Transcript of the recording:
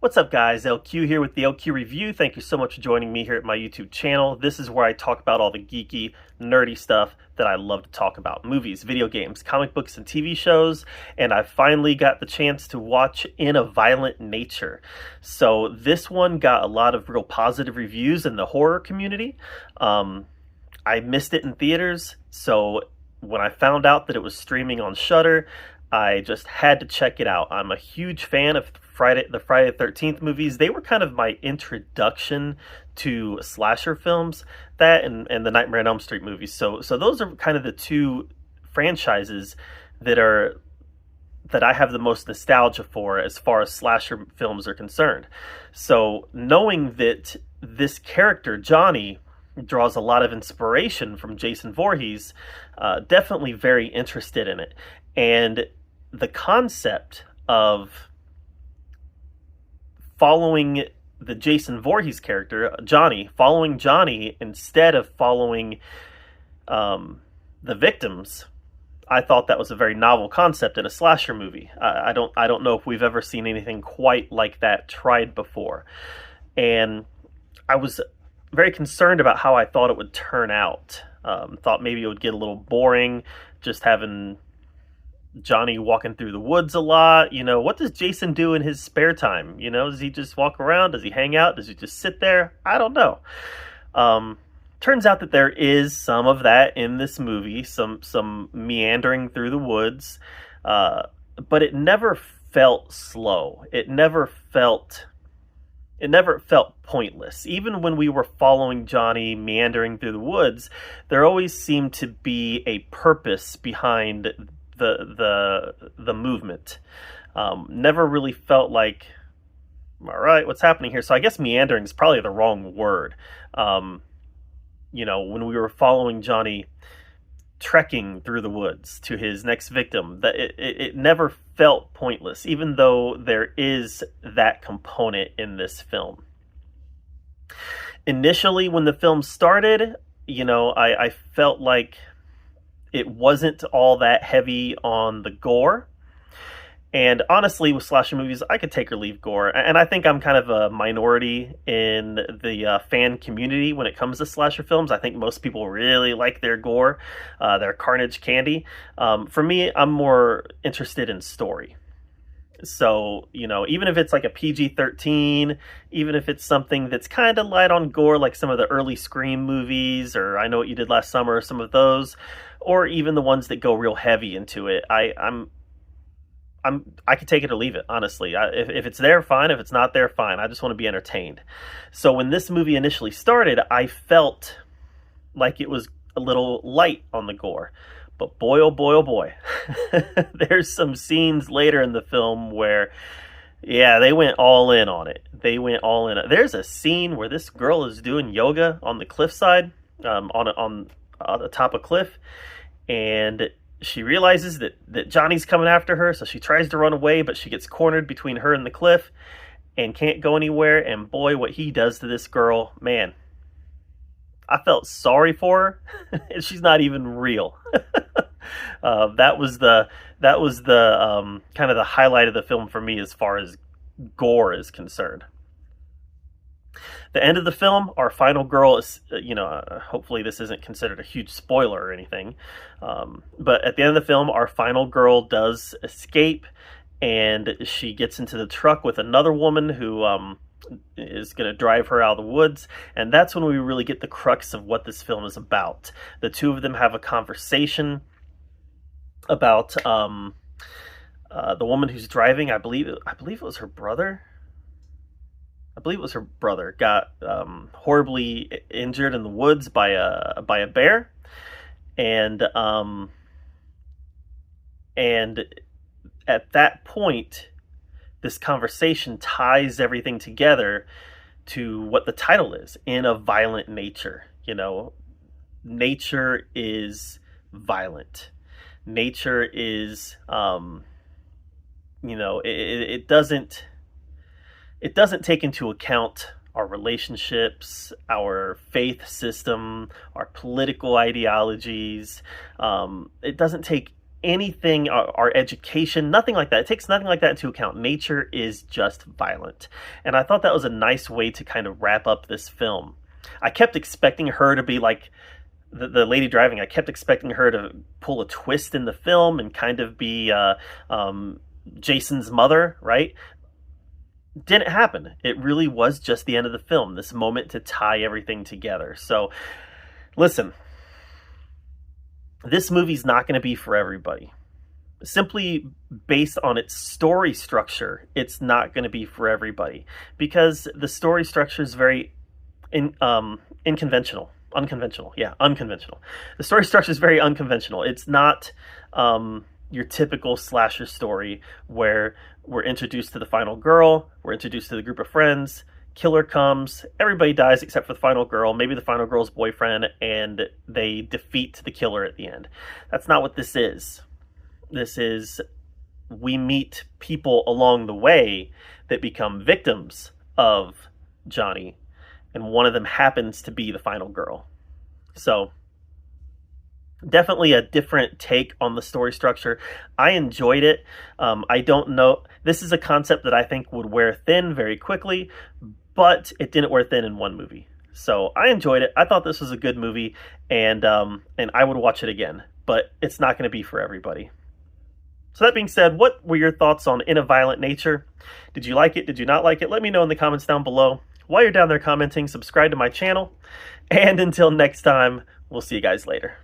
What's up, guys? LQ here with the LQ Review. Thank you so much for joining me here at my YouTube channel. This is where I talk about all the geeky, nerdy stuff that I love to talk about. Movies, video games, comic books, and TV shows. And I finally got the chance to watch In a Violent Nature. So this one got a lot of real positive reviews in the horror community. I missed it in theaters, so when I found out that it was streaming on Shudder, I just had to check it out. I'm a huge fan of the Friday the 13th movies. They were kind of my introduction to slasher films, that and the Nightmare on Elm Street movies. So those are kind of the two franchises that I have the most nostalgia for as far as slasher films are concerned. So knowing that this character, Johnny, draws a lot of inspiration from Jason Voorhees, definitely very interested in it. And the concept of following the Jason Voorhees character, Johnny, following Johnny instead of following the victims, I thought that was a very novel concept in a slasher movie. I don't know if we've ever seen anything quite like that tried before. And I was very concerned about how I thought it would turn out. Thought maybe it would get a little boring, just having Johnny walking through the woods a lot. You know, what does Jason do in his spare time? You know, does he just walk around? Does he hang out? Does he just sit there? I don't know. Turns out that there is some of that in this movie, some meandering through the woods, but it never felt slow. It never felt pointless. Even when we were following Johnny meandering through the woods, there always seemed to be a purpose behind the movement. Never really felt like, all right, what's happening here? So I guess meandering is probably the wrong word. You know, when we were following Johnny trekking through the woods to his next victim, that it never felt pointless, even though there is that component in this film. Initially, when the film started, you know, I felt like it wasn't all that heavy on the gore. And honestly, with slasher movies, I could take or leave gore. And I think I'm kind of a minority in the fan community when it comes to slasher films. I think most people really like their gore, their carnage candy. For me, I'm more interested in story. So, you know, even if it's like a PG-13, even if it's something that's kind of light on gore, like some of the early Scream movies, or I Know What You Did Last Summer, or some of those, or even the ones that go real heavy into it, I could take it or leave it, honestly. If it's there, fine. If it's not there, fine. I just want to be entertained. So when this movie initially started, I felt like it was a little light on the gore. But boy, oh boy, oh boy. There's some scenes later in the film where, yeah, they went all in on it. They went all in. There's a scene where this girl is doing yoga on the cliffside, on the top of a cliff, and she realizes that Johnny's coming after her, so she tries to run away, but she gets cornered between her and the cliff and can't go anywhere. And boy, what he does to this girl, man, I felt sorry for her. And she's not even real. That was the kind of the highlight of the film for me as far as gore is concerned. The end of the film, our final girl is, hopefully this isn't considered a huge spoiler or anything, but at the end of the film, our final girl does escape, and she gets into the truck with another woman who is going to drive her out of the woods, and that's when we really get the crux of what this film is about. The two of them have a conversation about the woman who's driving. I believe it was her brother. I believe it was her brother, got horribly injured in the woods by a bear, and at that point, this conversation ties everything together to what the title is: In a Violent Nature. You know, nature is violent. Nature is, it doesn't take into account our relationships, our faith system, our political ideologies. It doesn't take anything, our education, nothing like that. It takes nothing like that into account. Nature is just violent. And I thought that was a nice way to kind of wrap up this film. I kept expecting her to be like the lady driving. I kept expecting her to pull a twist in the film and kind of be Jason's mother, right? Didn't happen. It really was just the end of the film, this moment to tie everything together. So, listen, this movie's not going to be for everybody. Simply based on its story structure, it's not going to be for everybody because the story structure is very unconventional. The story structure is very unconventional. It's not your typical slasher story where we're introduced to the final girl, we're introduced to the group of friends, killer comes, everybody dies except for the final girl, maybe the final girl's boyfriend, and they defeat the killer at the end. That's not what this is. This is, we meet people along the way that become victims of Johnny, and one of them happens to be the final girl. So, definitely a different take on the story structure. I enjoyed it. I don't know. This is a concept that I think would wear thin very quickly, but it didn't wear thin in one movie. So I enjoyed it. I thought this was a good movie, and I would watch it again. But it's not going to be for everybody. So that being said, what were your thoughts on In a Violent Nature? Did you like it? Did you not like it? Let me know in the comments down below. While you're down there commenting, subscribe to my channel. And until next time, we'll see you guys later.